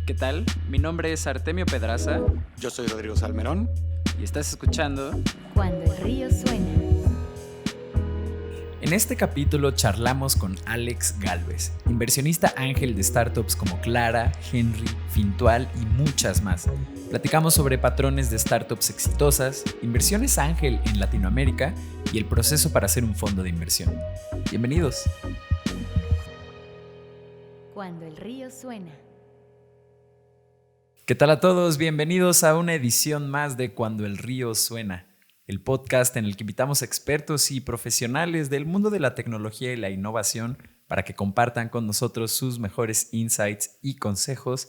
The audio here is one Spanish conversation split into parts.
¿Qué tal? Mi nombre es Artemio Pedraza Yo soy Rodrigo Salmerón. y estás escuchando. Cuando el río suena. En este capítulo charlamos con Alex Gálvez, inversionista ángel de startups como Clara, Henry, Fintual y muchas más. Platicamos sobre patrones de startups exitosas, inversiones ángel en Latinoamérica y el proceso para hacer un fondo de inversión. Bienvenidos. Cuando el río suena. ¿Qué tal a todos? Bienvenidos a una edición más de Cuando el río suena, el podcast en el que invitamos expertos y profesionales del mundo de la tecnología y la innovación para que compartan con nosotros sus mejores insights y consejos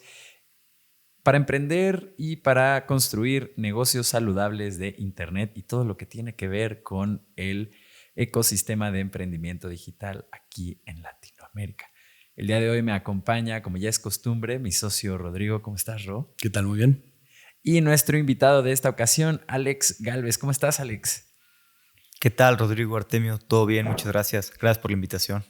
para emprender y para construir negocios saludables de Internet y todo lo que tiene que ver con el ecosistema de emprendimiento digital aquí en Latinoamérica. El día de hoy me acompaña, como ya es costumbre, mi socio Rodrigo. ¿Cómo estás, Ro? ¿Qué tal? Muy bien. Y nuestro invitado de esta ocasión, Alex Gálvez. ¿Cómo estás, Alex? ¿Qué tal, Rodrigo, Artemio? Todo bien, muchas gracias. Gracias por la invitación.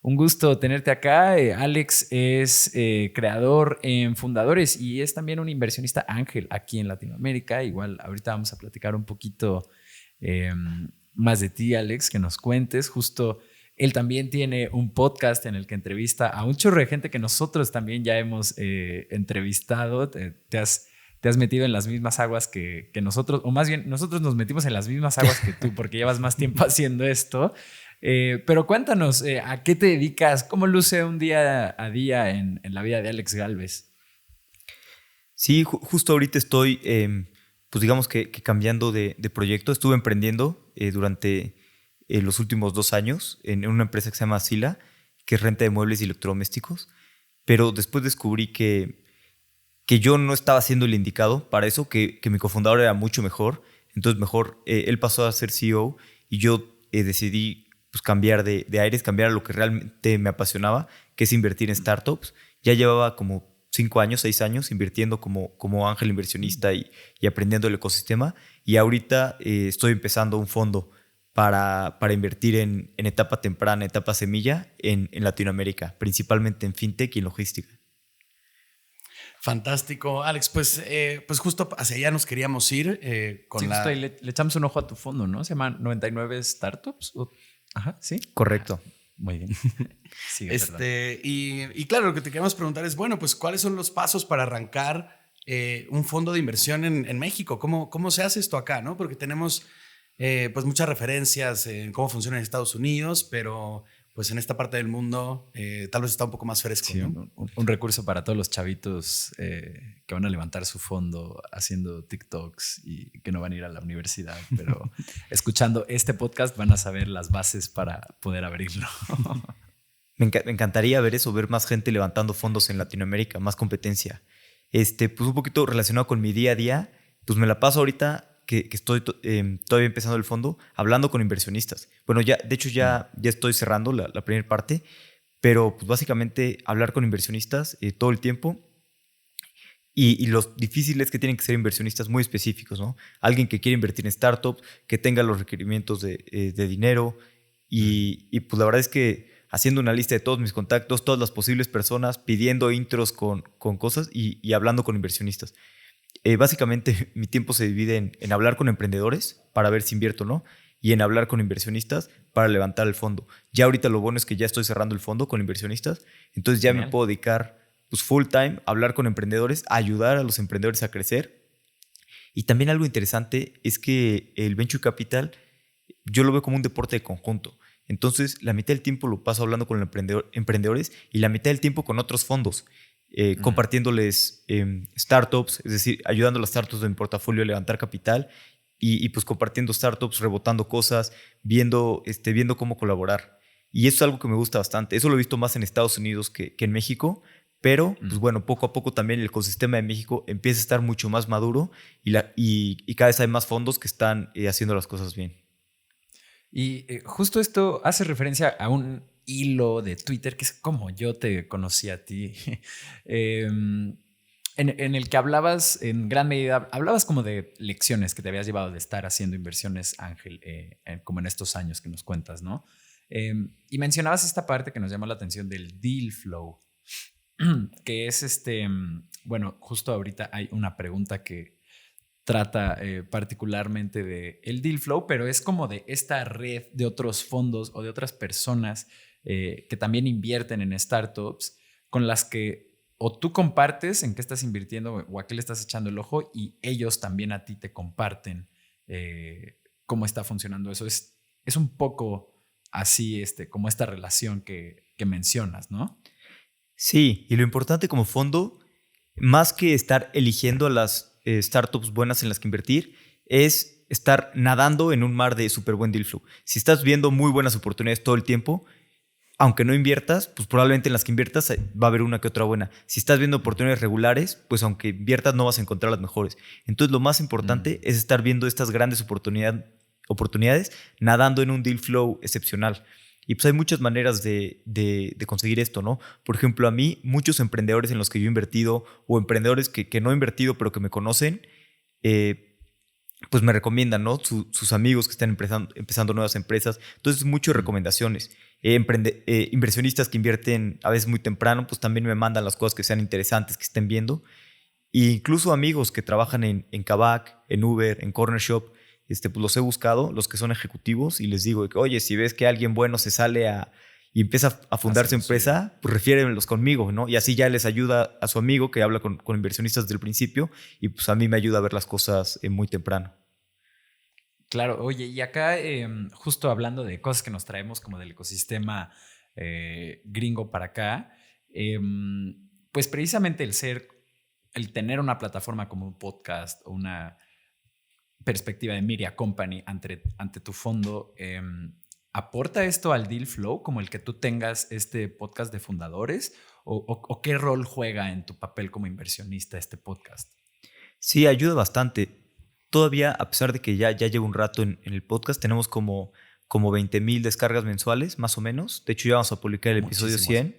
Un gusto tenerte acá. Alex es creador en Fundadores y es también un inversionista ángel aquí en Latinoamérica. Igual ahorita vamos a platicar un poquito más de ti, Alex, que nos cuentes. Justo él también tiene un podcast en el que entrevista a un chorro de gente que nosotros también ya hemos entrevistado. Te has metido en las mismas aguas que nosotros, o más bien nosotros nos metimos en las mismas aguas que tú porque llevas más tiempo haciendo esto. Pero cuéntanos, ¿a qué te dedicas? ¿Cómo luce un día a día en la vida de Alex Gálvez? Sí, justo ahorita estoy, pues digamos que cambiando de proyecto. Estuve emprendiendo durante los últimos 2 años en una empresa que se llama Sila, que es renta de muebles y electrodomésticos. Pero después descubrí que yo no estaba siendo el indicado para eso, que mi cofundador era mucho mejor. Entonces mejor él pasó a ser CEO y yo decidí pues, cambiar de aires, cambiar a lo que realmente me apasionaba, que es invertir en startups. Ya llevaba como 5 años, 6 años invirtiendo como ángel inversionista y aprendiendo el ecosistema. Y ahorita estoy empezando un fondo para invertir en etapa temprana, etapa semilla en Latinoamérica, principalmente en fintech y en logística. Fantástico, Alex. Pues justo hacia allá nos queríamos ir con Sí, la... justo ahí le echamos un ojo a tu fondo, ¿no? Se llama 99 Startups. Ajá, sí. Correcto. Muy bien. Sí, y claro, lo que te queríamos preguntar es, bueno, pues ¿cuáles son los pasos para arrancar un fondo de inversión en México? ¿Cómo se hace esto acá, no? Porque tenemos pues muchas referencias en cómo funciona en Estados Unidos, pero pues en esta parte del mundo tal vez está un poco más fresco, sí, ¿no? un recurso para todos los chavitos que van a levantar su fondo haciendo TikToks y que no van a ir a la universidad, pero escuchando este podcast van a saber las bases para poder abrirlo. Me encantaría ver eso, ver más gente levantando fondos en Latinoamérica, más competencia. Pues un poquito relacionado con mi día a día, pues me la paso ahorita que estoy todavía empezando el fondo, hablando con inversionistas. Bueno, de hecho ya estoy cerrando la primera parte, pero pues básicamente hablar con inversionistas todo el tiempo y los difíciles que tienen que ser inversionistas muy específicos, ¿no? Alguien que quiere invertir en startups, que tenga los requerimientos de dinero y pues la verdad es que haciendo una lista de todos mis contactos, todas las posibles personas, pidiendo intros con cosas y hablando con inversionistas. Básicamente mi tiempo se divide en hablar con emprendedores para ver si invierto o no y en hablar con inversionistas para levantar el fondo. Ya ahorita lo bueno es que ya estoy cerrando el fondo con inversionistas, entonces ya me puedo dedicar pues, full time a hablar con emprendedores, a ayudar a los emprendedores a crecer. Y también algo interesante es que el Venture Capital yo lo veo como un deporte de conjunto. Entonces la mitad del tiempo lo paso hablando con emprendedores y la mitad del tiempo con otros fondos. Compartiéndoles startups, es decir, ayudando a las startups de mi portafolio a levantar capital y pues compartiendo startups, rebotando cosas, viendo cómo colaborar. Y eso es algo que me gusta bastante. Eso lo he visto más en Estados Unidos que en México, pero pues bueno, poco a poco también el ecosistema de México empieza a estar mucho más maduro y cada vez hay más fondos que están haciendo las cosas bien. Y justo esto hace referencia a un hilo de Twitter que es como yo te conocí a ti, en el que hablabas en gran medida, hablabas como de lecciones que te habías llevado de estar haciendo inversiones, Ángel, como en estos años que nos cuentas, ¿no? Y mencionabas esta parte que nos llamó la atención del deal flow. que es bueno, justo ahorita hay una pregunta que trata particularmente de el deal flow, pero es como de esta red de otros fondos o de otras personas que también invierten en startups con las que o tú compartes en qué estás invirtiendo o a qué le estás echando el ojo y ellos también a ti te comparten cómo está funcionando eso. Es un poco así como esta relación que mencionas, ¿no? Sí, y lo importante como fondo, más que estar eligiendo a las startups buenas en las que invertir, es estar nadando en un mar de súper buen deal flow. Si estás viendo muy buenas oportunidades todo el tiempo, aunque no inviertas, pues probablemente en las que inviertas va a haber una que otra buena. Si estás viendo oportunidades regulares, pues aunque inviertas no vas a encontrar las mejores. Entonces lo más importante es estar viendo estas grandes oportunidades nadando en un deal flow excepcional. Y pues hay muchas maneras de conseguir esto, ¿no? Por ejemplo, a mí, muchos emprendedores en los que yo he invertido o emprendedores que no he invertido pero que me conocen, pues me recomiendan, ¿no? Sus amigos que están empezando nuevas empresas. Entonces, muchas recomendaciones. Inversionistas que invierten a veces muy temprano, pues también me mandan las cosas que sean interesantes, que estén viendo. E incluso amigos que trabajan en Kavak, en Uber, en Corner Shop, pues los he buscado, los que son ejecutivos, y les digo que, oye, si ves que alguien bueno se sale y empieza a fundar su empresa, pues refiéremelos conmigo, ¿no? Y así ya les ayuda a su amigo que habla con inversionistas desde el principio y pues a mí me ayuda a ver las cosas muy temprano. Claro, oye, y acá justo hablando de cosas que nos traemos como del ecosistema gringo para acá, pues precisamente el tener una plataforma como un podcast o una perspectiva de media company ante tu fondo, ¿aporta esto al deal flow como el que tú tengas este podcast de fundadores? ¿O qué rol juega en tu papel como inversionista este podcast? Sí, ayuda bastante. Todavía, a pesar de que ya llevo un rato en el podcast, tenemos como 20,000 descargas mensuales, más o menos. De hecho, ya vamos a publicar el episodio 100.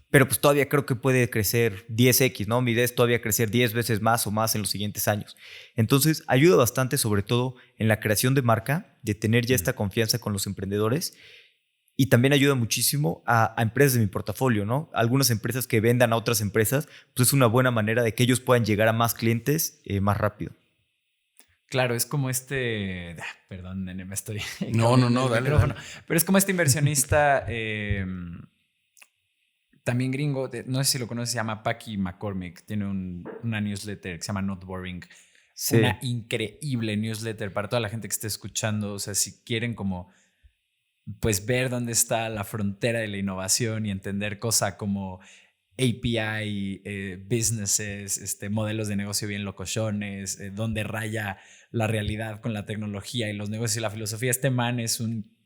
Pero pues todavía creo que puede crecer 10x, ¿no? Mi idea es todavía crecer 10 veces más o más en los siguientes años. Entonces, ayuda bastante, sobre todo en la creación de marca, de tener ya esta confianza con los emprendedores. Y también ayuda muchísimo a empresas de mi portafolio, ¿no? Algunas empresas que vendan a otras empresas, pues es una buena manera de que ellos puedan llegar a más clientes más rápido. Claro, es como perdón, nene, me estoy... No, dale. Pero es como este inversionista también gringo, no sé si lo conoces, se llama Packy McCormick, tiene una newsletter que se llama Not Boring. Sí. Una increíble newsletter para toda la gente que esté escuchando. O sea, si quieren como pues ver dónde está la frontera de la innovación y entender cosas como API, businesses, modelos de negocio bien locochones, dónde raya la realidad con la tecnología y los negocios y la filosofía. Este man es un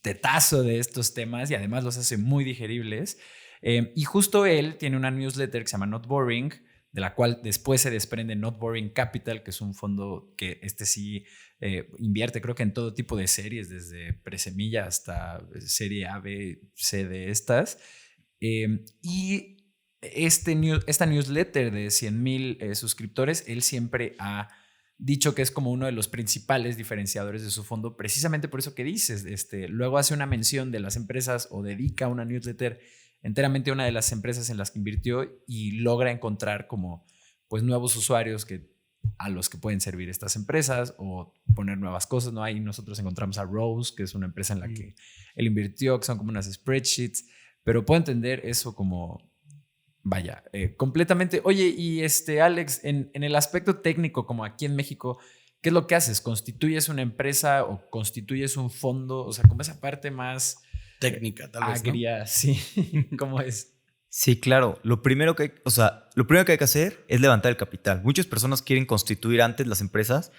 tetazo de estos temas y además los hace muy digeribles. Y justo él tiene una newsletter que se llama Not Boring, de la cual después se desprende Not Boring Capital, que es un fondo que sí invierte, creo que en todo tipo de series, desde presemilla hasta serie A, B, C de estas. Y esta newsletter de 100,000 suscriptores, él siempre ha dicho que es como uno de los principales diferenciadores de su fondo, precisamente por eso que dices. Luego hace una mención de las empresas o dedica una newsletter enteramente a una de las empresas en las que invirtió y logra encontrar como pues nuevos usuarios a los que pueden servir estas empresas o poner nuevas cosas, ¿no? Ahí nosotros encontramos a Rose, que es una empresa en la que él invirtió, que son como unas spreadsheets, pero puedo entender eso como, vaya, completamente. Oye, y Alex, en el aspecto técnico, como aquí en México, ¿qué es lo que haces? ¿Constituyes una empresa o constituyes un fondo? O sea, como esa parte más técnica, tal vez, agria, ¿no? Sí. ¿Cómo es? Sí, claro. Lo primero que hay que hacer es levantar el capital. Muchas personas quieren constituir antes las empresas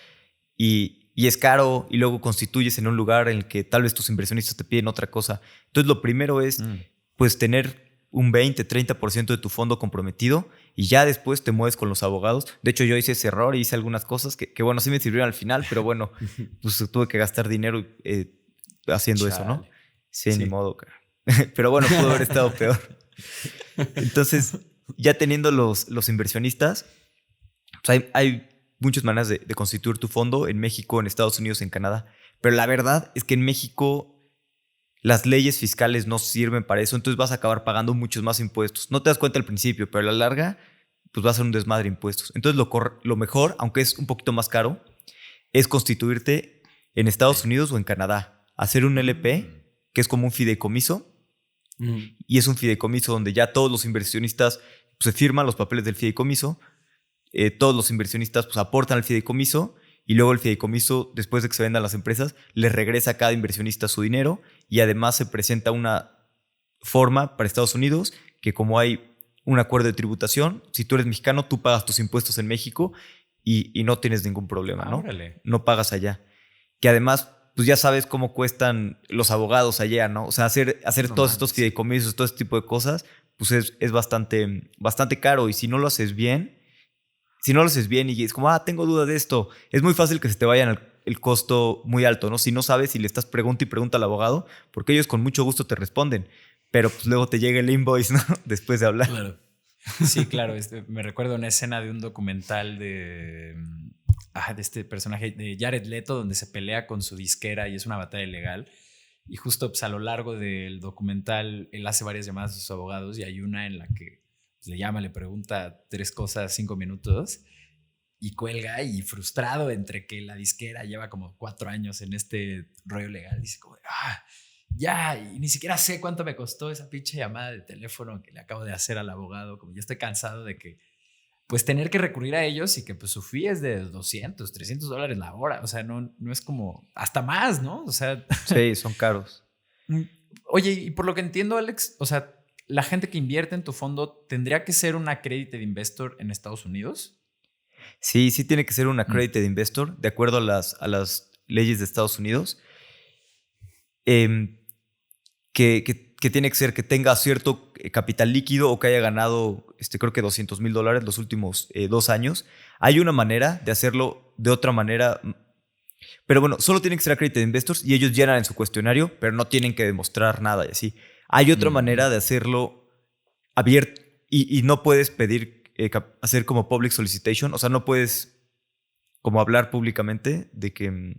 y es caro y luego constituyes en un lugar en el que tal vez tus inversionistas te piden otra cosa. Entonces, lo primero es pues tener un 20-30% de tu fondo comprometido y ya después te mueves con los abogados. De hecho, yo hice ese error y hice algunas cosas que bueno, sí me sirvieron al final, pero bueno, pues tuve que gastar dinero haciendo eso, ¿no? Sí, ni modo, cara. Pero bueno, pudo haber estado peor. Entonces, ya teniendo los inversionistas, pues hay muchas maneras de constituir tu fondo en México, en Estados Unidos, en Canadá. Pero la verdad es que en México las leyes fiscales no sirven para eso, entonces vas a acabar pagando muchos más impuestos. No te das cuenta al principio, pero a la larga pues va a ser un desmadre de impuestos. Entonces lo mejor, aunque es un poquito más caro, es constituirte en Estados Unidos o en Canadá. Hacer un LP, que es como un fideicomiso, y es un fideicomiso donde ya todos los inversionistas pues, se firman los papeles del fideicomiso, todos los inversionistas pues, aportan al fideicomiso y luego el fideicomiso, después de que se vendan las empresas, le regresa a cada inversionista su dinero y además se presenta una forma para Estados Unidos que como hay un acuerdo de tributación, si tú eres mexicano, tú pagas tus impuestos en México y no tienes ningún problema, ¿no? Órale. No pagas allá. Que además, pues ya sabes cómo cuestan los abogados allá, ¿no? O sea, hacer No todos mames. estos fideicomisos, todo este tipo de cosas, pues es bastante caro. Y si no lo haces bien y es como, tengo duda de esto, es muy fácil que se te vaya el costo muy alto, ¿no? Si no sabes y le estás pregunta y pregunta al abogado, porque ellos con mucho gusto te responden, pero pues luego te llega el invoice, ¿no? Después de hablar. Claro. Sí, claro. Me recuerdo una escena de un documental de este personaje de Jared Leto donde se pelea con su disquera y es una batalla legal. Y justo pues, a lo largo del documental él hace varias llamadas a sus abogados y hay una en la que pues, le llama, le pregunta 3 cosas, 5 minutos y cuelga y frustrado entre que la disquera lleva como 4 años en este rollo legal. Dice como, ya, y ni siquiera sé cuánto me costó esa pinche llamada de teléfono que le acabo de hacer al abogado, como ya estoy cansado de que, pues tener que recurrir a ellos y que pues su fee es de $200, $300 la hora, o sea, no es como, hasta más, ¿no? O sea, Sí, son caros. oye, y por lo que entiendo, Alex, o sea, la gente que invierte en tu fondo tendría que ser un accredited investor en Estados Unidos. Sí tiene que ser un accredited investor, de acuerdo a las leyes de Estados Unidos. Que tiene que ser que tenga cierto capital líquido o que haya ganado, creo que $200,000 los últimos 2 años. Hay una manera de hacerlo de otra manera, pero bueno, solo tienen que ser accredited investors y ellos llenan en su cuestionario, pero no tienen que demostrar nada y así. Hay otra manera de hacerlo abierto y no puedes pedir, hacer como public solicitation, o sea, no puedes como hablar públicamente de que...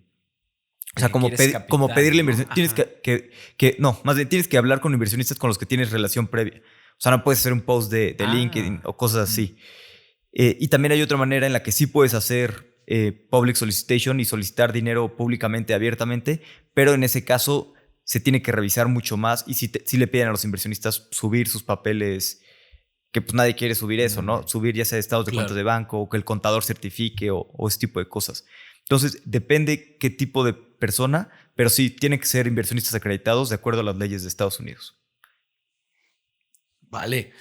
O sea, como pedirle inversión. ¿No? Tienes no, más bien tienes que hablar con inversionistas con los que tienes relación previa. O sea, no puedes hacer un post de LinkedIn o cosas así. Y también hay otra manera en la que sí puedes hacer public solicitation y solicitar dinero públicamente, abiertamente, pero en ese caso se tiene que revisar mucho más y sí le piden a los inversionistas subir sus papeles, que pues nadie quiere subir eso, ¿no? Subir ya sea estados de cuentas de banco o que el contador certifique o ese tipo de cosas. Entonces, depende qué tipo de persona, pero sí tienen que ser inversionistas acreditados de acuerdo a las leyes de Estados Unidos. Vale.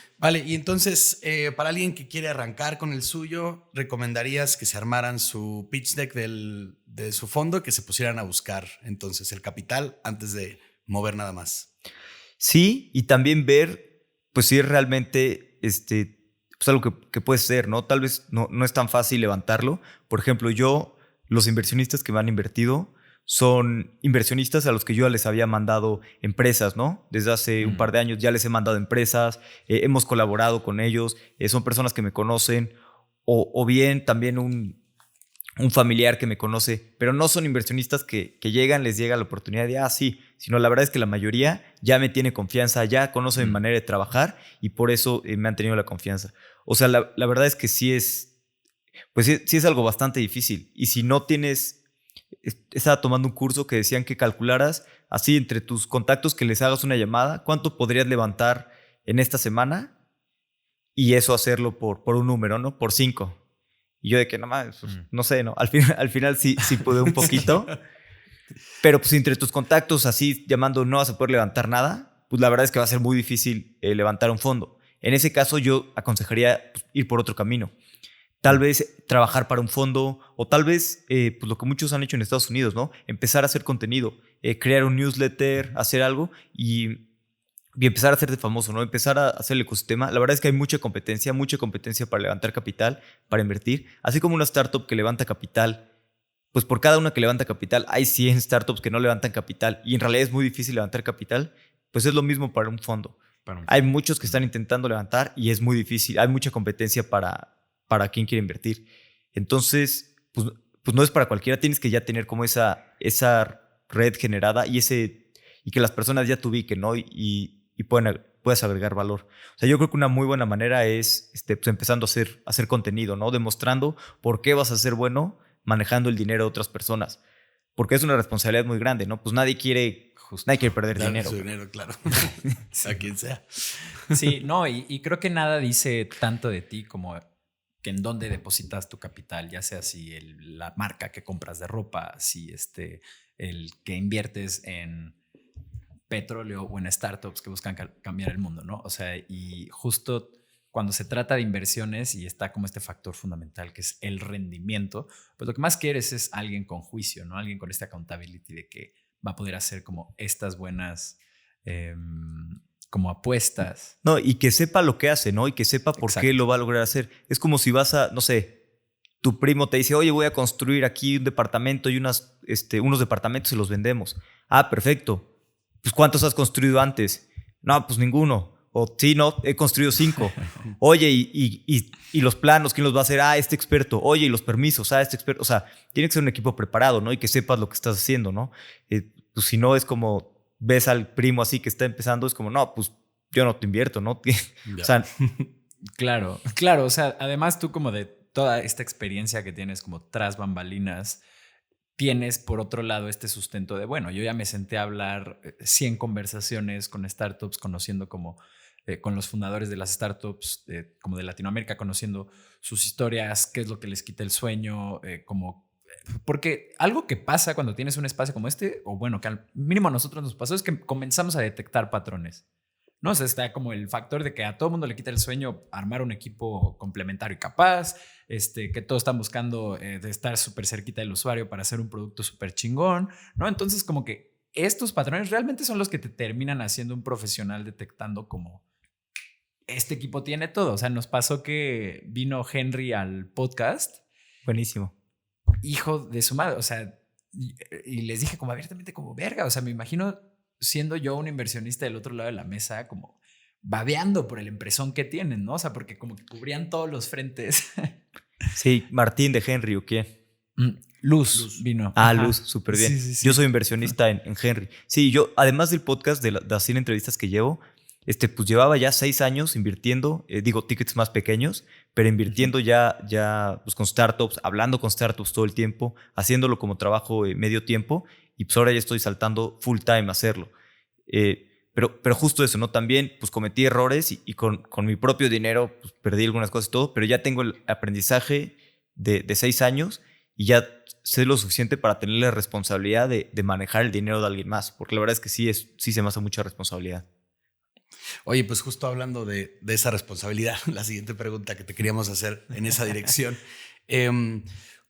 Y entonces, para alguien que quiere arrancar con el suyo, ¿recomendarías que se armaran su pitch deck de su fondo, que se pusieran a buscar entonces el capital antes de mover nada más? Sí, y también ver, pues si es realmente pues algo que puede ser, ¿no? Tal vez no es tan fácil levantarlo. Por ejemplo, los inversionistas que me han invertido son inversionistas a los que yo ya les había mandado empresas, ¿no? Desde hace un par de años ya les he mandado empresas, hemos colaborado con ellos, son personas que me conocen, o bien también un familiar que me conoce, pero no son inversionistas que llegan, les llega la oportunidad de, sí, sino la verdad es que la mayoría ya me tiene confianza, ya conoce mi manera de trabajar y por eso me han tenido la confianza. O sea, la verdad es que sí es algo bastante difícil. Y si no tienes... Estaba tomando un curso que decían que calcularas así entre tus contactos, que les hagas una llamada, cuánto podrías levantar en esta semana y eso hacerlo por un número, ¿no? Por 5. Y yo de que no sé, ¿no? Al final sí pude un poquito. Pero pues entre tus contactos así llamando no vas a poder levantar nada, pues la verdad es que va a ser muy difícil levantar un fondo. En ese caso yo aconsejaría ir por otro camino. Tal vez trabajar para un fondo o tal vez pues lo que muchos han hecho en Estados Unidos, ¿no? Empezar a hacer contenido, crear un newsletter, hacer algo y empezar a hacerte famoso, ¿no? Empezar a hacer el ecosistema. La verdad es que hay mucha competencia para levantar capital, para invertir. Así como una startup que levanta capital, pues por cada una que levanta capital hay 100 startups que no levantan capital y en realidad es muy difícil levantar capital, pues es lo mismo para un fondo. Hay muchos que están intentando levantar y es muy difícil. Hay mucha competencia para quien quiere invertir. Entonces, pues no es para cualquiera. Tienes que ya tener como esa red generada y y que las personas ya te ubiquen, ¿no? Y puedes agregar valor. O sea, yo creo que una muy buena manera es pues empezando a hacer contenido, ¿no? Demostrando por qué vas a ser bueno manejando el dinero de otras personas. Porque es una responsabilidad muy grande, ¿no? Pues nadie quiere perder Darle dinero. su dinero, claro. A quien sea. Sí, no, y creo que nada dice tanto de ti como que en dónde depositas tu capital, ya sea si la marca que compras de ropa, si el que inviertes en petróleo o en startups que buscan cambiar el mundo, ¿no? O sea, y justo cuando se trata de inversiones y está como este factor fundamental que es el rendimiento, pues lo que más quieres es alguien con juicio, ¿no? Alguien con esta accountability de que va a poder hacer como estas buenas como apuestas. No, y que sepa lo que hace, ¿no? Y que sepa por Exacto. qué lo va a lograr hacer. Es como si vas a, no sé, tu primo te dice, oye, voy a construir aquí un departamento y unos departamentos y los vendemos. Ah, perfecto. Pues ¿cuántos has construido antes? No, pues ninguno. O sí, no, he construido 5. Oye, y los planos, ¿quién los va a hacer? Ah, este experto. Oye, y los permisos, este experto. O sea, tiene que ser un equipo preparado, ¿no? Y que sepas lo que estás haciendo, ¿no? Pues si no es como ves al primo así que está empezando, es como, no, pues yo no te invierto, ¿no? O sea, Claro, claro. O sea, además tú como de toda esta experiencia que tienes como tras bambalinas, tienes por otro lado este sustento de, bueno, yo ya me senté a hablar 100 conversaciones con startups, conociendo como con los fundadores de las startups como de Latinoamérica, conociendo sus historias, qué es lo que les quita el sueño, porque algo que pasa cuando tienes un espacio como este, o bueno, que al mínimo a nosotros nos pasó, es que comenzamos a detectar patrones. No, o sea, está como el factor de que a todo mundo le quita el sueño armar un equipo complementario y capaz, que todos están buscando de estar súper cerquita del usuario para hacer un producto súper chingón, ¿no? Entonces, como que estos patrones realmente son los que te terminan haciendo un profesional detectando como este equipo tiene todo. O sea, nos pasó que vino Henry al podcast, buenísimo. hijo de su madre, o sea, y les dije como abiertamente como verga, o sea, me imagino siendo yo un inversionista del otro lado de la mesa, como babeando por el empresón que tienen, ¿no? O sea, porque como que cubrían todos los frentes. Sí, Martín de Henry, ¿o quién? Luz vino. Ah, Ajá. Luz, súper bien. Sí, sí, sí. Yo soy inversionista en Henry. Sí, yo, además del podcast, de las 100 entrevistas que llevo, pues llevaba ya 6 años invirtiendo, tickets más pequeños, pero invirtiendo ya pues con startups, hablando con startups todo el tiempo, haciéndolo como trabajo medio tiempo, y pues ahora ya estoy saltando full time a hacerlo. Pero justo eso, ¿no? También pues cometí errores y con mi propio dinero pues, perdí algunas cosas y todo, pero ya tengo el aprendizaje de 6 años y ya sé lo suficiente para tener la responsabilidad de manejar el dinero de alguien más, porque la verdad es que sí se me hace mucha responsabilidad. Oye, pues justo hablando de esa responsabilidad, la siguiente pregunta que te queríamos hacer en esa dirección.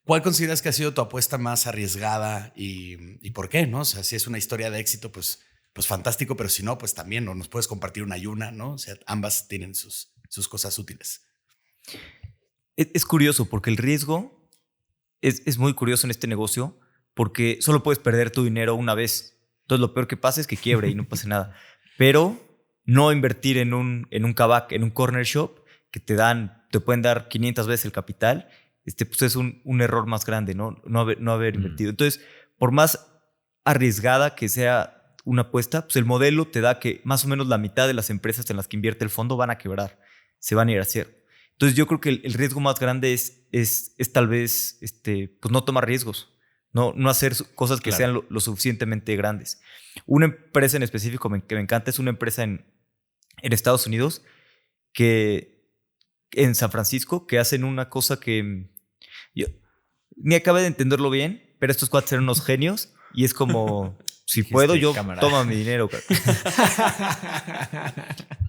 ¿Cuál consideras que ha sido tu apuesta más arriesgada y por qué? ¿No? O sea, si es una historia de éxito, pues fantástico, pero si no, pues también ¿no? Nos puedes compartir una y una, ¿no? O sea, ambas tienen sus cosas útiles. Es curioso porque el riesgo es muy curioso en este negocio porque solo puedes perder tu dinero una vez. Entonces lo peor que pasa es que quiebre y no pase nada. Pero no invertir en un kebab, en un corner shop que te pueden dar 500 veces el capital, pues es un error más grande, ¿no? No haber invertido. Entonces, por más arriesgada que sea una apuesta, pues el modelo te da que más o menos la mitad de las empresas en las que invierte el fondo van a quebrar, se van a ir a cero. Entonces yo creo que el riesgo más grande es tal vez pues no tomar riesgos, no hacer cosas que sean lo suficientemente grandes. Una empresa en específico que me encanta es una empresa en Estados Unidos en San Francisco que hacen una cosa que yo ni acabé de entenderlo bien, pero estos cuates eran unos genios y es como, si puedo yo, toma mi dinero.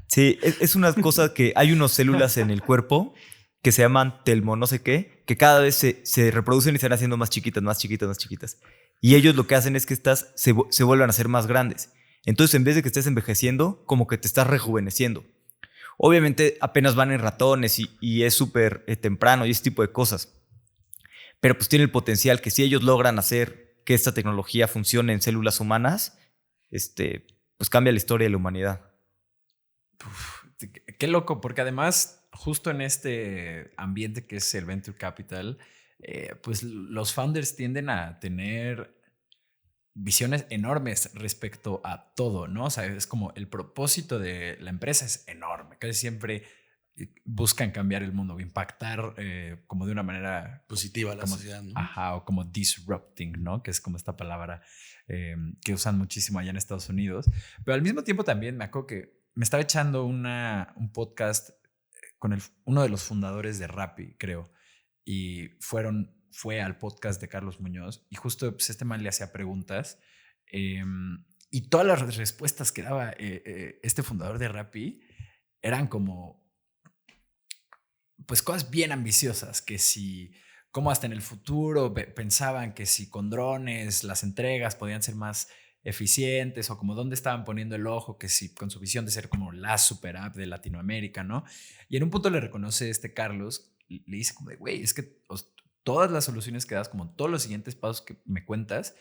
Sí, es una cosa que hay unas células en el cuerpo que se llaman telmo no sé qué, que cada vez se reproducen y se van haciendo más chiquitas, más chiquitas, más chiquitas. Y ellos lo que hacen es que estas se vuelvan a hacer más grandes. Entonces, en vez de que estés envejeciendo, como que te estás rejuveneciendo. Obviamente, apenas van en ratones y es súper temprano y ese tipo de cosas. Pero pues tiene el potencial que si ellos logran hacer que esta tecnología funcione en células humanas, pues cambia la historia de la humanidad. Uf, qué loco, porque además, justo en este ambiente que es el Venture Capital, pues los founders tienden a tener visiones enormes respecto a todo, ¿no? O sea, es como el propósito de la empresa es enorme. Casi siempre buscan cambiar el mundo, impactar como de una manera positiva a la como, sociedad, ¿no? Ajá, o como disrupting, ¿no? Que es como esta palabra que usan muchísimo allá en Estados Unidos. Pero al mismo tiempo también me acuerdo que me estaba echando un podcast con uno de los fundadores de Rappi, creo. Y fue al podcast de Carlos Muñoz y justo pues, este man le hacía preguntas y todas las respuestas que daba este fundador de Rappi eran como pues cosas bien ambiciosas, que si como hasta en el futuro pensaban que si con drones las entregas podían ser más eficientes o como dónde estaban poniendo el ojo, que si con su visión de ser como la super app de Latinoamérica, ¿no? Y en un punto le reconoce Carlos, le dice como de, güey, es que todas las soluciones que das, como todos los siguientes pasos que me cuentas,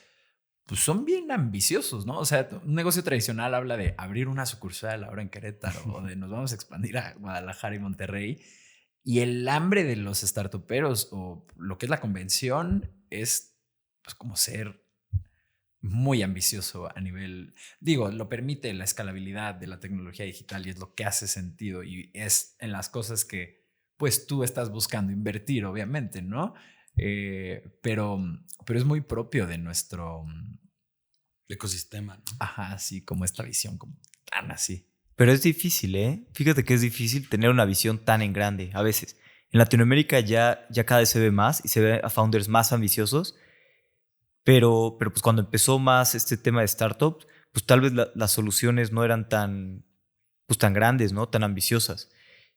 pues son bien ambiciosos, ¿no? O sea, un negocio tradicional habla de abrir una sucursal ahora en Querétaro o de nos vamos a expandir a Guadalajara y Monterrey. Y el hambre de los startuperos o lo que es la convención es pues como ser muy ambicioso a nivel, digo, lo permite la escalabilidad de la tecnología digital y es lo que hace sentido y es en las cosas que pues tú estás buscando invertir, obviamente, ¿no? Pero es muy propio de nuestro ecosistema, ¿no? Ajá, sí, como esta visión, como tan así. Pero es difícil, ¿eh? Fíjate que es difícil tener una visión tan en grande a veces. En Latinoamérica ya cada vez se ve más y se ve a founders más ambiciosos, pero pues cuando empezó más este tema de startups, pues tal vez las soluciones no eran tan grandes, ¿no? Tan ambiciosas.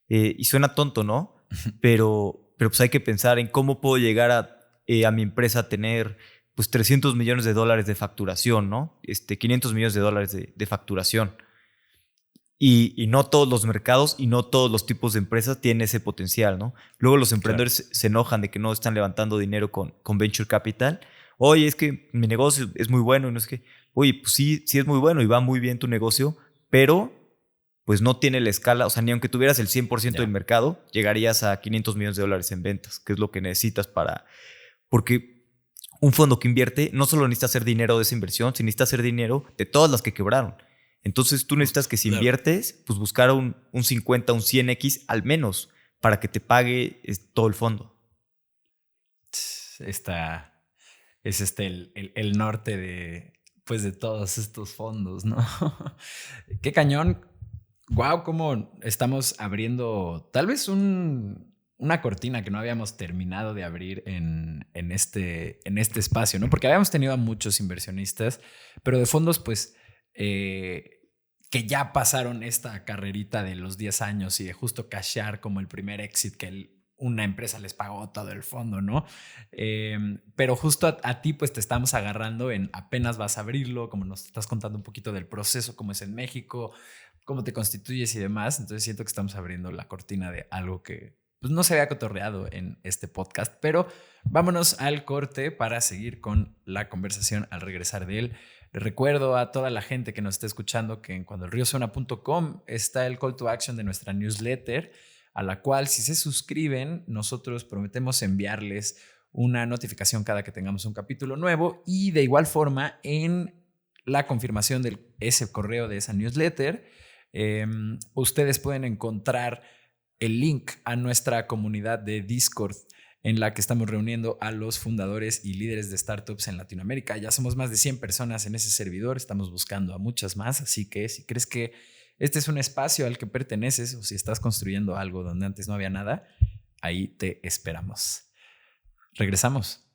Y suena tonto, ¿no? Pero pues hay que pensar en cómo puedo llegar a mi empresa a tener pues $300 millones de facturación, ¿no? 500 millones de dólares de facturación. Y no todos los mercados y no todos los tipos de empresas tienen ese potencial, ¿no? Luego los emprendedores se enojan de que no están levantando dinero con Venture Capital. Oye, es que mi negocio es muy bueno y no es que... Oye, pues sí es muy bueno y va muy bien tu negocio, pero pues no tiene la escala. O sea, ni aunque tuvieras el 100% del mercado, llegarías a $500 millones en ventas, que es lo que necesitas porque un fondo que invierte no solo necesita hacer dinero de esa inversión, sino necesita hacer dinero de todas las que quebraron. Entonces tú necesitas que si inviertes, pues buscar un 50, un 100x al menos para que te pague todo el fondo. Es el norte de todos estos fondos, ¿no? Qué cañón. Wow, cómo estamos abriendo tal vez una cortina que no habíamos terminado de abrir en este espacio, ¿no? Porque habíamos tenido a muchos inversionistas, pero de fondos, pues, que ya pasaron esta carrerita de los 10 años y de justo cashear como el primer exit que una empresa les pagó todo el fondo, ¿no? Pero justo a ti pues te estamos agarrando en apenas vas a abrirlo, como nos estás contando un poquito del proceso, cómo es en México, cómo te constituyes y demás. Entonces siento que estamos abriendo la cortina de algo que pues, no se había cotorreado en este podcast, pero vámonos al corte para seguir con la conversación al regresar de él. Les recuerdo a toda la gente que nos está escuchando que en cuandoelriosuena.com está el call to action de nuestra newsletter, a la cual si se suscriben, nosotros prometemos enviarles una notificación cada que tengamos un capítulo nuevo y de igual forma en la confirmación de ese correo de esa newsletter, ustedes pueden encontrar el link a nuestra comunidad de Discord en la que estamos reuniendo a los fundadores y líderes de startups en Latinoamérica. Ya somos más de 100 personas en ese servidor, estamos buscando a muchas más, así que si crees que este es un espacio al que perteneces o si estás construyendo algo donde antes no había nada, ahí te esperamos. Regresamos.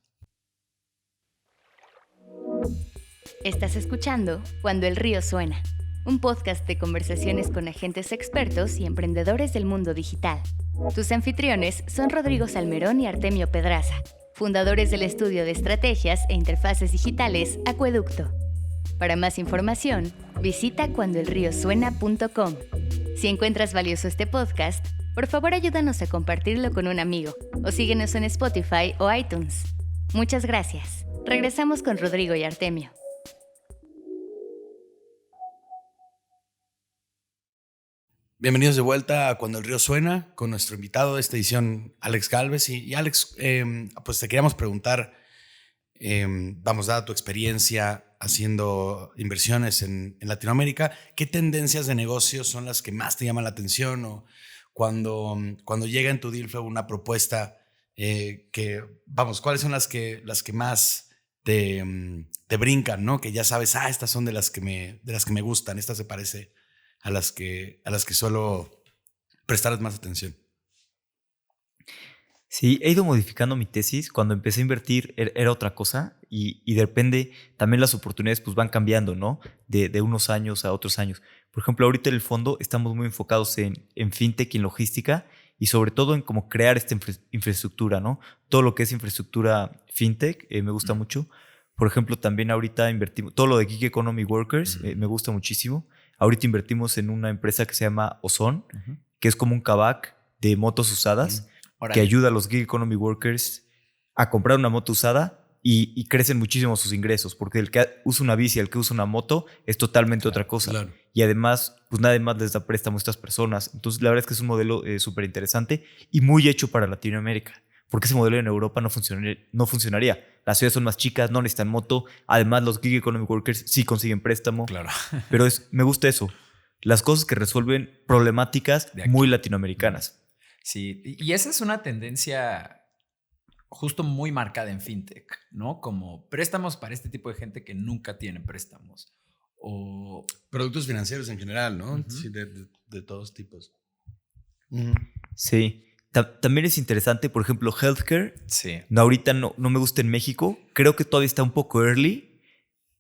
Estás escuchando Cuando el río suena, un podcast de conversaciones con agentes expertos y emprendedores del mundo digital. Tus anfitriones son Rodrigo Salmerón y Artemio Pedraza, fundadores del estudio de estrategias e interfaces digitales Acueducto. Para más información, visita cuandoelriosuena.com. Si encuentras valioso este podcast, por favor ayúdanos a compartirlo con un amigo o síguenos en Spotify o iTunes. Muchas gracias. Regresamos con Rodrigo y Artemio. Bienvenidos de vuelta a Cuando el Río Suena con nuestro invitado de esta edición, Alex Gálvez. Y Alex, pues te queríamos preguntar, vamos, dada tu experiencia, haciendo inversiones en Latinoamérica, ¿qué tendencias de negocios son las que más te llaman la atención? O cuando llega en tu deal flow una propuesta ¿cuáles son las que más te brincan, ¿no? Que ya sabes, estas son de las que me gustan, esta se parece a las que suelo prestarles más atención. Sí, he ido modificando mi tesis. Cuando empecé a invertir era otra cosa y depende, también las oportunidades pues van cambiando, ¿no? De unos años a otros años. Por ejemplo, ahorita en el fondo estamos muy enfocados en fintech y en logística y sobre todo en cómo crear esta infraestructura, ¿no? Todo lo que es infraestructura fintech me gusta mucho. Por ejemplo, también ahorita invertimos, todo lo de Gig Economy Workers me gusta muchísimo. Ahorita invertimos en una empresa que se llama Ozon, que es como un kavak de motos usadas. Que ayuda a los Gig Economy Workers a comprar una moto usada y crecen muchísimo sus ingresos, porque el que usa una bici y el que usa una moto es totalmente otra cosa. Claro. Y además, pues nadie más les da préstamo a estas personas. Entonces, la verdad es que es un modelo súper interesante y muy hecho para Latinoamérica, porque ese modelo en Europa no funcionaría. Las ciudades son más chicas, no necesitan moto. Además, los Gig Economy Workers sí consiguen préstamo. Claro. Pero me gusta eso. Las cosas que resuelven problemáticas muy latinoamericanas. Sí, y esa es una tendencia justo muy marcada en fintech, ¿no? Como préstamos para este tipo de gente que nunca tiene préstamos. O productos financieros en general, ¿no? Sí, de todos tipos. Sí. También es interesante, por ejemplo, healthcare. Sí. Ahorita no me gusta en México. Creo que todavía está un poco early,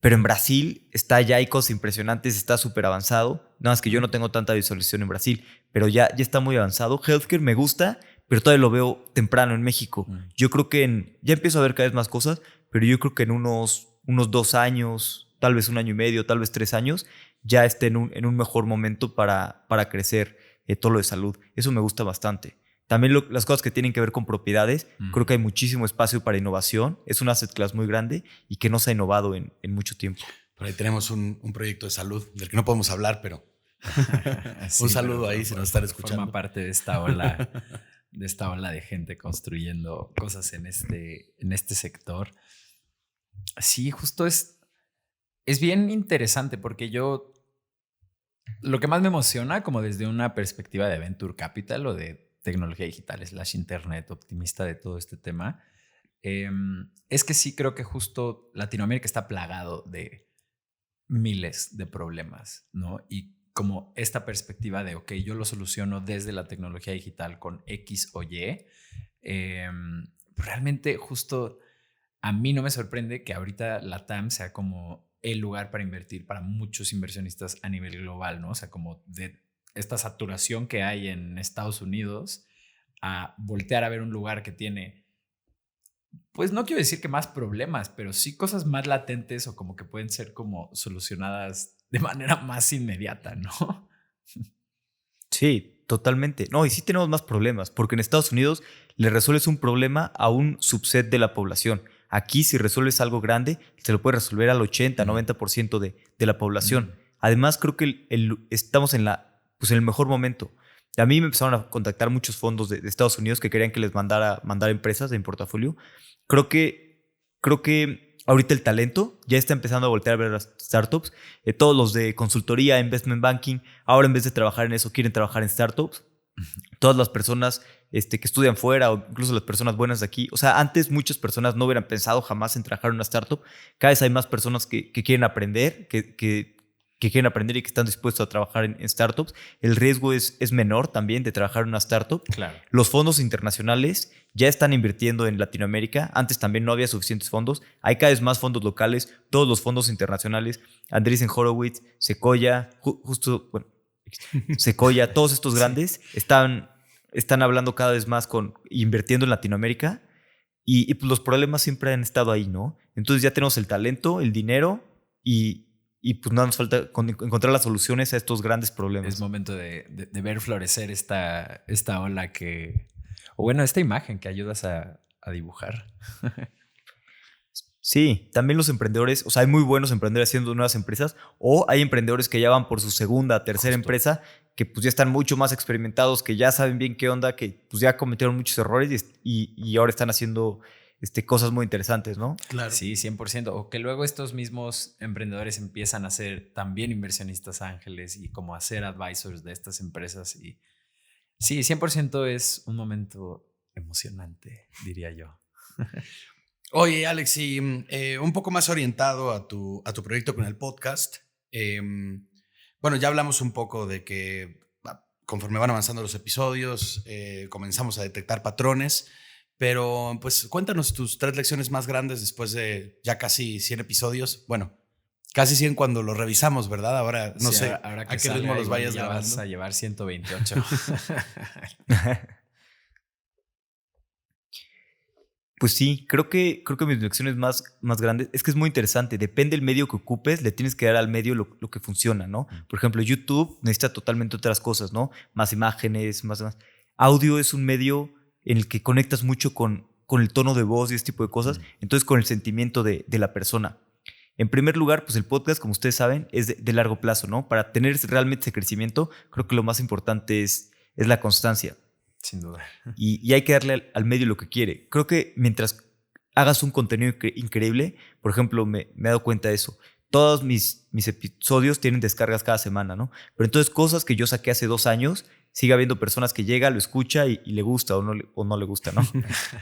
pero en Brasil ya hay cosas impresionantes, está súper avanzado. Nada más que yo no tengo tanta visualización en Brasil, pero ya está muy avanzado. Healthcare me gusta, pero todavía lo veo temprano en México. Yo creo que ya empiezo a ver cada vez más cosas, pero yo creo que en unos 2 años, tal vez 1 año y medio, tal vez 3 años, ya esté en un mejor momento para crecer todo lo de salud. Eso me gusta bastante. También las cosas que tienen que ver con propiedades, creo que hay muchísimo espacio para innovación. Es un asset class muy grande y que no se ha innovado en mucho tiempo. Por ahí tenemos un proyecto de salud del que no podemos hablar, pero sí, un saludo ahí si nos están escuchando. Forma parte de esta ola de gente construyendo cosas en este sector. Sí, justo es bien interesante porque lo que más me emociona como desde una perspectiva de Venture Capital o de tecnología digital / internet, optimista de todo este tema, es que sí creo que justo Latinoamérica está plagado de miles de problemas, ¿no? Y como esta perspectiva de, ok, yo lo soluciono desde la tecnología digital con X o Y, realmente justo a mí no me sorprende que ahorita la TAM sea como el lugar para invertir para muchos inversionistas a nivel global, ¿no? O sea, como de esta saturación que hay en Estados Unidos a voltear a ver un lugar que tiene, pues no quiero decir que más problemas, pero sí cosas más latentes o como que pueden ser como solucionadas de manera más inmediata, ¿no? Sí, totalmente. No, y sí tenemos más problemas, porque en Estados Unidos le resuelves un problema a un subset de la población. Aquí, si resuelves algo grande, se lo puedes resolver al 80, 90% de la población. Además, creo que estamos en el mejor momento. A mí me empezaron a contactar muchos fondos de Estados Unidos que querían que les mandara empresas de mi portafolio. Creo que ahorita el talento ya está empezando a voltear a ver las startups. Todos los de consultoría, investment banking, ahora en vez de trabajar en eso, quieren trabajar en startups. Todas las personas que estudian fuera o incluso las personas buenas de aquí. O sea, antes muchas personas no hubieran pensado jamás en trabajar en una startup. Cada vez hay más personas que quieren aprender, que quieren aprender y que están dispuestos a trabajar en startups. El riesgo es menor también de trabajar en una startup. Claro. Los fondos internacionales ya están invirtiendo en Latinoamérica. Antes también no había suficientes fondos. Hay cada vez más fondos locales. Todos los fondos internacionales, Andreessen Horowitz, Sequoia, Sequoia, todos estos grandes están hablando cada vez más invirtiendo en Latinoamérica y pues los problemas siempre han estado ahí, ¿no? Entonces ya tenemos el talento, el dinero y pues nada nos falta encontrar las soluciones a estos grandes problemas. Es momento de ver florecer esta ola esta imagen que ayudas a dibujar. Sí, también los emprendedores, o sea, hay muy buenos emprendedores haciendo nuevas empresas o hay emprendedores que ya van por su segunda, tercera empresa que pues ya están mucho más experimentados, que ya saben bien qué onda, que pues ya cometieron muchos errores y ahora están haciendo cosas muy interesantes, ¿no? Claro. Sí, 100%. O que luego estos mismos emprendedores empiezan a ser también inversionistas ángeles y como a ser advisors de estas empresas. Y sí, 100% es un momento emocionante, diría yo. Oye, Alex, y un poco más orientado a tu proyecto con el podcast. Bueno, ya hablamos un poco de que conforme van avanzando los episodios, comenzamos a detectar patrones, pero pues cuéntanos tus 3 lecciones más grandes después de ya casi 100 episodios. Bueno, casi 100 cuando los revisamos, ¿verdad? Ahora no Sí, sé ahora que a qué ritmo salga, los igual vayas ya grabando. vas a llevar 128. Pues sí, creo que mis lecciones más grandes es que es muy interesante. Depende del medio que ocupes, le tienes que dar al medio lo que funciona, ¿no? Por ejemplo, YouTube necesita totalmente otras cosas, ¿no? Más imágenes, más. Audio es un medio en el que conectas mucho con el tono de voz y ese tipo de cosas. Entonces, con el sentimiento de la persona. En primer lugar, pues el podcast, como ustedes saben, es de largo plazo, ¿no? Para tener realmente ese crecimiento, creo que lo más importante es la constancia. Sin duda. Y hay que darle al medio lo que quiere. Creo que mientras hagas un contenido increíble, por ejemplo, me he dado cuenta de eso. Todos mis episodios tienen descargas cada semana, ¿no? Pero entonces cosas que yo saqué hace 2 años, sigue habiendo personas que llega, lo escucha y le gusta o no le gusta, ¿no?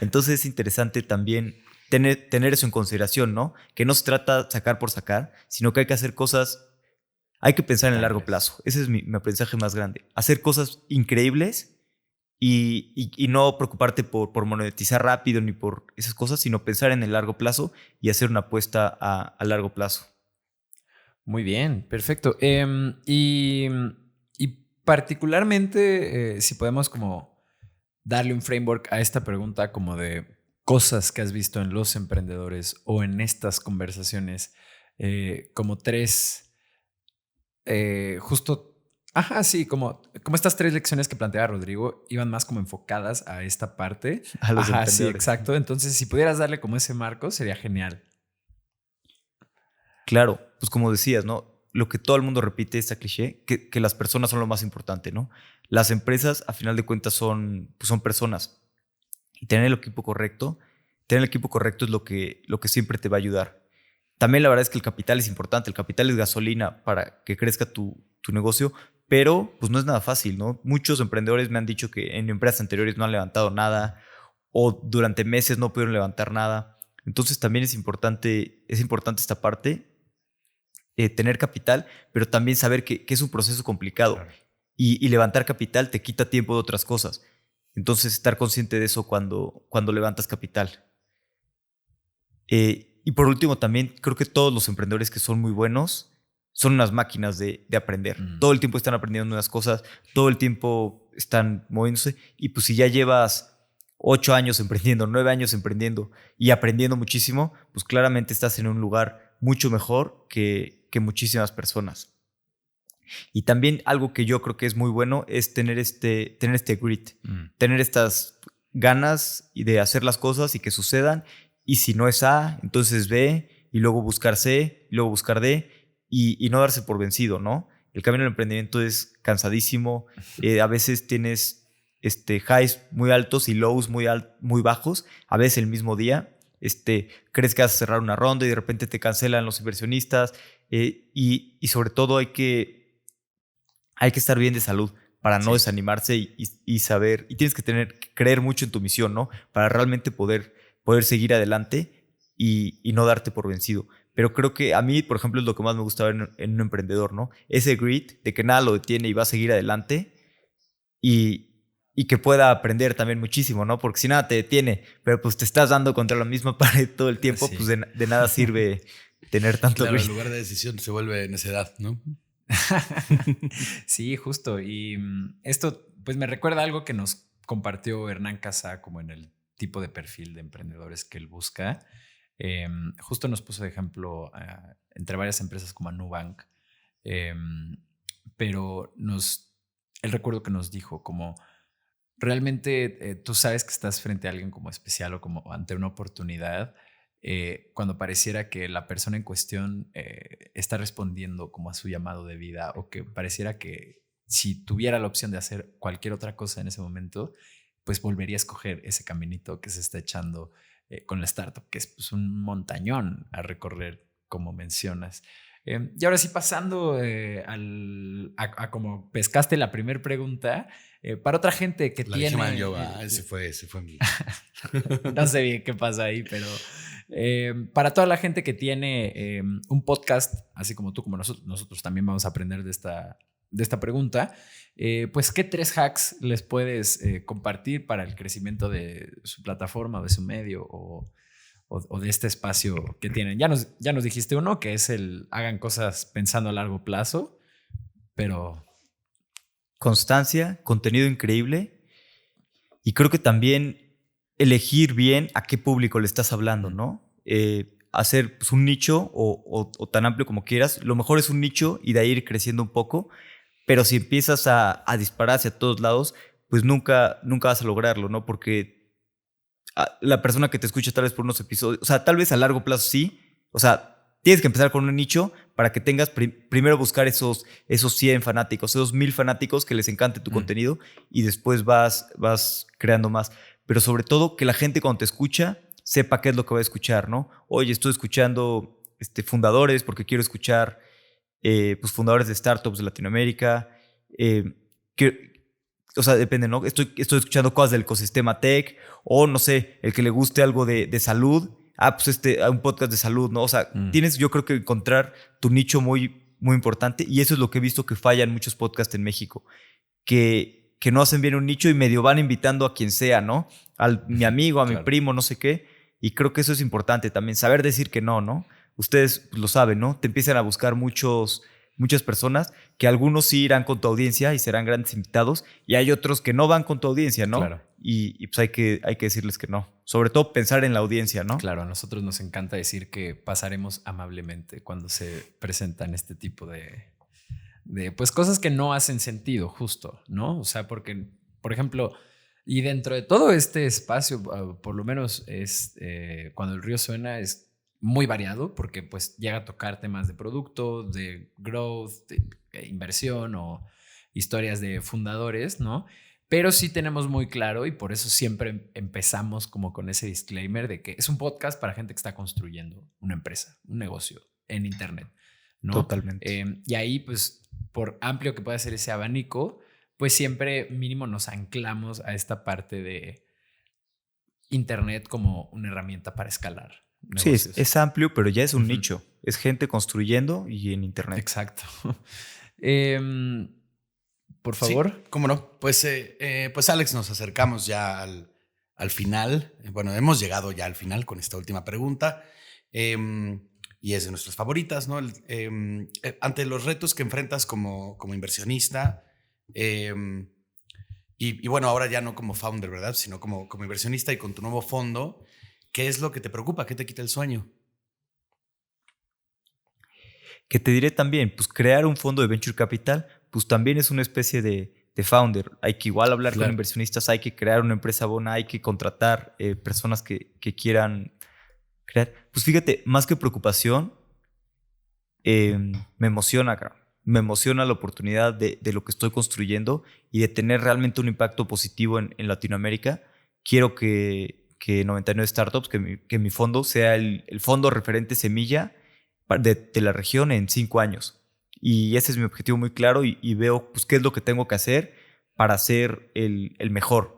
Entonces es interesante también tener eso en consideración, ¿no? Que no se trata de sacar por sacar, sino que hay que hacer cosas, hay que pensar en el largo plazo. Ese es mi aprendizaje más grande. Hacer cosas increíbles y no preocuparte por monetizar rápido ni por esas cosas, sino pensar en el largo plazo y hacer una apuesta a largo plazo. Muy bien, perfecto. Y particularmente, si podemos como darle un framework a esta pregunta como de cosas que has visto en los emprendedores o en estas conversaciones, como 3, justo. Ajá, sí, como estas 3 lecciones que planteaba Rodrigo iban más como enfocadas a esta parte. A los Ajá, sí, emprendedores. exacto. Entonces, si pudieras darle como ese marco, sería genial. Claro, pues como decías, ¿no? Lo que todo el mundo repite, esta cliché, que las personas son lo más importante, ¿no? Las empresas, a final de cuentas, son personas. Y tener el equipo correcto es lo que siempre te va a ayudar. También la verdad es que el capital es importante. El capital es gasolina para que crezca tu negocio, pero pues no es nada fácil, ¿no? Muchos emprendedores me han dicho que en empresas anteriores no han levantado nada o durante meses no pudieron levantar nada. Entonces también es importante esta parte, tener capital, pero también saber que es un proceso complicado. Claro. Y levantar capital te quita tiempo de otras cosas. Entonces estar consciente de eso cuando levantas capital. Y por último, también creo que todos los emprendedores que son muy buenos son unas máquinas de aprender. Todo el tiempo están aprendiendo nuevas cosas, todo el tiempo están moviéndose. Y pues si ya llevas 8 años emprendiendo, 9 años emprendiendo y aprendiendo muchísimo, pues claramente estás en un lugar mucho mejor que muchísimas personas. Y también algo que yo creo que es muy bueno es tener este grit, tener estas ganas de hacer las cosas y que sucedan. Y si no es A, entonces B, y luego buscar C, y luego buscar D, y no darse por vencido, ¿no? El camino del emprendimiento es cansadísimo. A veces tienes highs muy altos y lows muy bajos, a veces el mismo día. Crees que vas a cerrar una ronda y de repente te cancelan los inversionistas. Y sobre todo hay que estar bien de salud para no desanimarse y saber. Y tienes que creer mucho en tu misión, ¿no? Para realmente poder seguir adelante y no darte por vencido. Pero creo que a mí, por ejemplo, es lo que más me gusta ver en un emprendedor, ¿no? Ese grit de que nada lo detiene y va a seguir adelante y que pueda aprender también muchísimo, ¿no? Porque si nada te detiene, pero pues te estás dando contra la misma pared todo el tiempo, pues de nada sirve tener tanto Claro, grit. el lugar de decisión se vuelve necedad, ¿no? Sí, justo. Y esto pues me recuerda algo que nos compartió Hernán Casá como en el tipo de perfil de emprendedores que él busca. Justo nos puso de ejemplo entre varias empresas como Nubank, pero él recuerdo que nos dijo como realmente tú sabes que estás frente a alguien como especial o como ante una oportunidad cuando pareciera que la persona en cuestión está respondiendo como a su llamado de vida o que pareciera que si tuviera la opción de hacer cualquier otra cosa en ese momento, pues volvería a escoger ese caminito que se está echando con la startup, que es pues, un montañón a recorrer, como mencionas. Y ahora sí, pasando a como pescaste la primera pregunta, para otra gente que La tiene... dije mal yo, ese fue mi... No sé bien qué pasa ahí, pero para toda la gente que tiene un podcast, así como tú, como nosotros también vamos a aprender de esta pregunta, pues ¿qué 3 hacks les puedes compartir para el crecimiento de su plataforma o de su medio o de este espacio que tienen? Ya nos dijiste uno, que es hagan cosas pensando a largo plazo, pero... Constancia, contenido increíble y creo que también elegir bien a qué público le estás hablando, ¿no? Hacer pues, un nicho o tan amplio como quieras. Lo mejor es un nicho y de ahí ir creciendo un poco, pero si empiezas a disparar hacia todos lados, pues nunca vas a lograrlo, ¿no? Porque la persona que te escucha tal vez por unos episodios, o sea, tal vez a largo plazo sí, o sea, tienes que empezar con un nicho para que tengas primero buscar esos 100 fanáticos, esos 1000 fanáticos que les encante tu contenido y después vas creando más. Pero sobre todo que la gente cuando te escucha sepa qué es lo que va a escuchar, ¿no? Oye, estoy escuchando fundadores porque quiero escuchar pues fundadores de startups de Latinoamérica. O sea, depende, ¿no? Estoy escuchando cosas del ecosistema tech o, no sé, el que le guste algo de salud. Pues un podcast de salud, ¿no? O sea, tienes yo creo que encontrar tu nicho muy, muy importante y eso es lo que he visto que fallan muchos podcasts en México, que no hacen bien un nicho y medio van invitando a quien sea, ¿no? Mi amigo, a mi primo, no sé qué. Y creo que eso es importante también, saber decir que no, ¿no? Ustedes lo saben, ¿no? Te empiezan a buscar muchas personas que algunos sí irán con tu audiencia y serán grandes invitados y hay otros que no van con tu audiencia, ¿no? Claro. Y pues hay que decirles que no. Sobre todo pensar en la audiencia, ¿no? Claro, a nosotros nos encanta decir que pasaremos amablemente cuando se presentan este tipo de pues cosas que no hacen sentido, justo, ¿no? O sea, porque, por ejemplo, y dentro de todo este espacio, por lo menos es cuando el río suena, es muy variado porque pues llega a tocar temas de producto, de growth, de inversión o historias de fundadores, ¿no? Pero sí tenemos muy claro y por eso siempre empezamos como con ese disclaimer de que es un podcast para gente que está construyendo una empresa, un negocio en internet, ¿no? Totalmente. Y ahí pues por amplio que pueda ser ese abanico, pues siempre mínimo nos anclamos a esta parte de internet como una herramienta para escalar negocios. Sí, es amplio, pero ya es un nicho. Es gente construyendo y en internet. Exacto. Por favor. Sí, cómo no. Pues Alex, nos acercamos ya al final. Bueno, hemos llegado ya al final con esta última pregunta. Y es de nuestras favoritas, ¿no? Ante los retos que enfrentas como inversionista, y bueno, ahora ya no como founder, ¿verdad? Sino como inversionista y con tu nuevo fondo, ¿qué es lo que te preocupa? ¿Qué te quita el sueño? Que te diré también, pues crear un fondo de venture capital, pues también es una especie de founder. Hay que igual hablar con inversionistas, hay que crear una empresa bona, hay que contratar personas que quieran crear. Pues fíjate, más que preocupación, me emociona, cabrón. Me emociona la oportunidad de lo que estoy construyendo y de tener realmente un impacto positivo en Latinoamérica. Quiero que 99 Startups, que mi fondo sea el fondo referente semilla de la región en 5 años. Y ese es mi objetivo muy claro y veo pues, qué es lo que tengo que hacer para ser el mejor.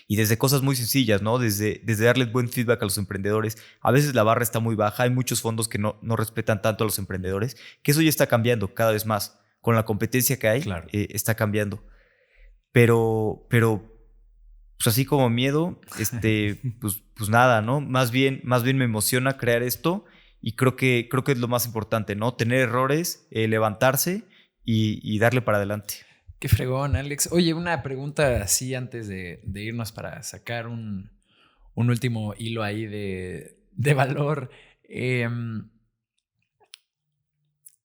Y desde cosas muy sencillas, ¿no? Desde darles buen feedback a los emprendedores. A veces la barra está muy baja. Hay muchos fondos que no respetan tanto a los emprendedores, que eso ya está cambiando cada vez más. Con la competencia que hay, está cambiando. Pero pues así como miedo, pues nada, ¿no? Más bien me emociona crear esto y creo que es lo más importante, ¿no? Tener errores, levantarse y darle para adelante. Qué fregón, Alex. Oye, una pregunta así antes de irnos para sacar un último hilo ahí de valor.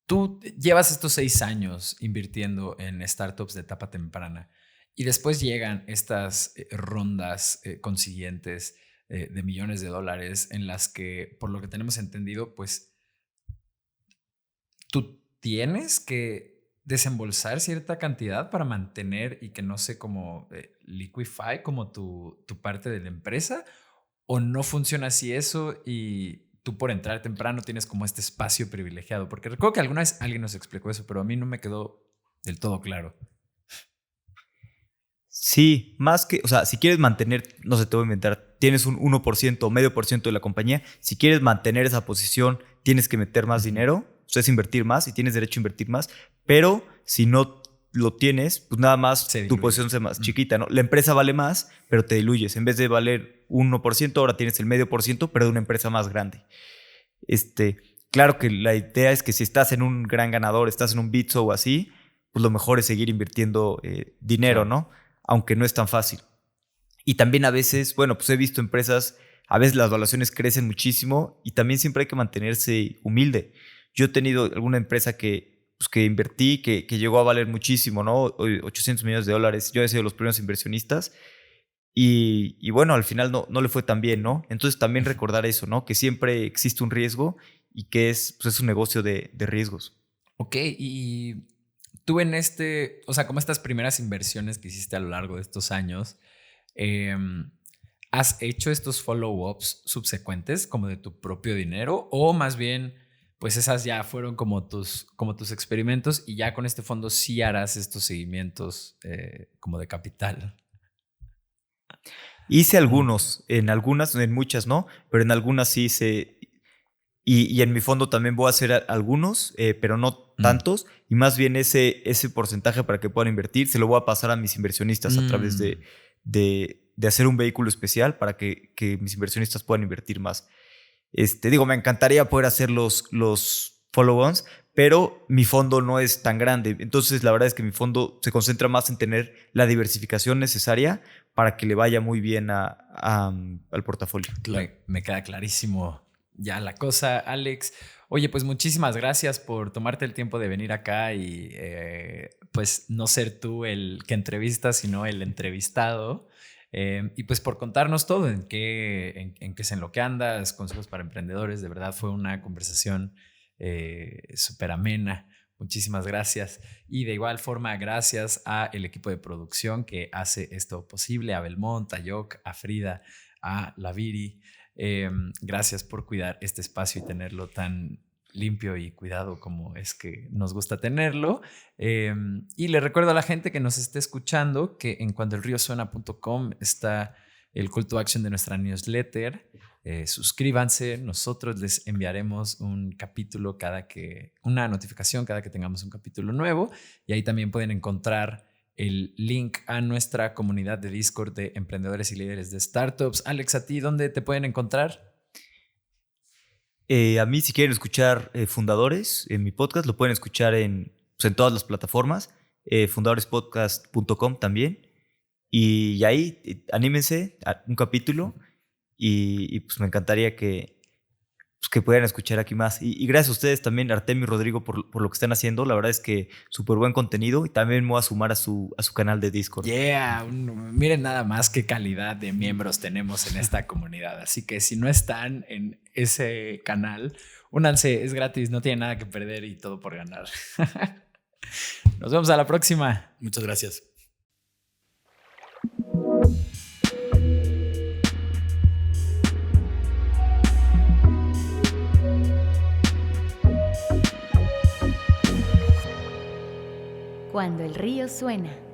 Tú llevas estos 6 años invirtiendo en startups de etapa temprana y después llegan estas rondas consiguientes de millones de dólares en las que, por lo que tenemos entendido, pues tú tienes que desembolsar cierta cantidad para mantener y que no se como liquefy como tu parte de la empresa, ¿O no funciona así eso y tú por entrar temprano tienes como este espacio privilegiado? Porque recuerdo que alguna vez alguien nos explicó eso, pero a mí no me quedó del todo claro. Sí, más que, o sea, si quieres mantener, no sé, te voy a inventar, tienes un 1% o medio por ciento de la compañía, si quieres mantener esa posición, tienes que meter más dinero, o sea, es invertir más y tienes derecho a invertir más, pero si no lo tienes, pues nada más tu posición se más chiquita, ¿no? La empresa vale más, pero te diluyes. En vez de valer 1%, ahora tienes el medio por ciento, pero de una empresa más grande. Claro que la idea es que si estás en un gran ganador, estás en un Bitso o así, pues lo mejor es seguir invirtiendo dinero, claro, ¿no? Aunque no es tan fácil. Y también a veces, bueno, pues he visto empresas, a veces las valuaciones crecen muchísimo y también siempre hay que mantenerse humilde. Yo he tenido alguna empresa que invertí, que llegó a valer muchísimo, ¿no? $800 millones. Yo he sido de los primeros inversionistas y bueno, al final no le fue tan bien, ¿no? Entonces también recordar eso, ¿no? Que siempre existe un riesgo y que es un negocio de riesgos. Ok, y tú o sea, como estas primeras inversiones que hiciste a lo largo de estos años, ¿has hecho estos follow-ups subsecuentes como de tu propio dinero o más bien, pues esas ya fueron como tus experimentos y ya con este fondo sí harás estos seguimientos como de capital? Hice algunos, en muchas no, pero en algunas sí hice. Y en mi fondo también voy a hacer algunos, pero no tantos. Y más bien ese porcentaje para que puedan invertir se lo voy a pasar a mis inversionistas a través de hacer un vehículo especial para que mis inversionistas puedan invertir más. Me encantaría poder hacer los follow-ons, pero mi fondo no es tan grande. Entonces, la verdad es que mi fondo se concentra más en tener la diversificación necesaria para que le vaya muy bien al portafolio. Claro. Me queda clarísimo ya la cosa, Alex. Oye, pues muchísimas gracias por tomarte el tiempo de venir acá y pues no ser tú el que entrevista, sino el entrevistado. Y pues por contarnos todo, en qué es en lo que andas, consejos para emprendedores. De verdad fue una conversación súper amena. Muchísimas gracias. Y de igual forma, gracias al equipo de producción que hace esto posible, a Belmont, a Yok, a Frida, a Laviri. Gracias por cuidar este espacio y tenerlo tan limpio y cuidado como es que nos gusta tenerlo. Y le recuerdo a la gente que nos esté escuchando que en cuandoelriosuena.com está el call to action de nuestra newsletter. Suscríbanse, nosotros les enviaremos una notificación cada que tengamos un capítulo nuevo y ahí también pueden encontrar el link a nuestra comunidad de Discord de emprendedores y líderes de startups. Alex, ¿a ti dónde te pueden encontrar? A mí, si quieren escuchar Fundadores, en mi podcast, lo pueden escuchar en todas las plataformas, fundadorespodcast.com también. Y ahí, anímense a un capítulo y pues me encantaría que puedan escuchar aquí más. Y gracias a ustedes también, Artemio y Rodrigo, por lo que están haciendo. La verdad es que súper buen contenido y también me voy a sumar a su canal de Discord. Yeah, miren nada más qué calidad de miembros tenemos en esta comunidad. Así que si no están en ese canal, únanse, es gratis, no tienen nada que perder y todo por ganar. Nos vemos a la próxima. Muchas gracias. Cuando el río suena.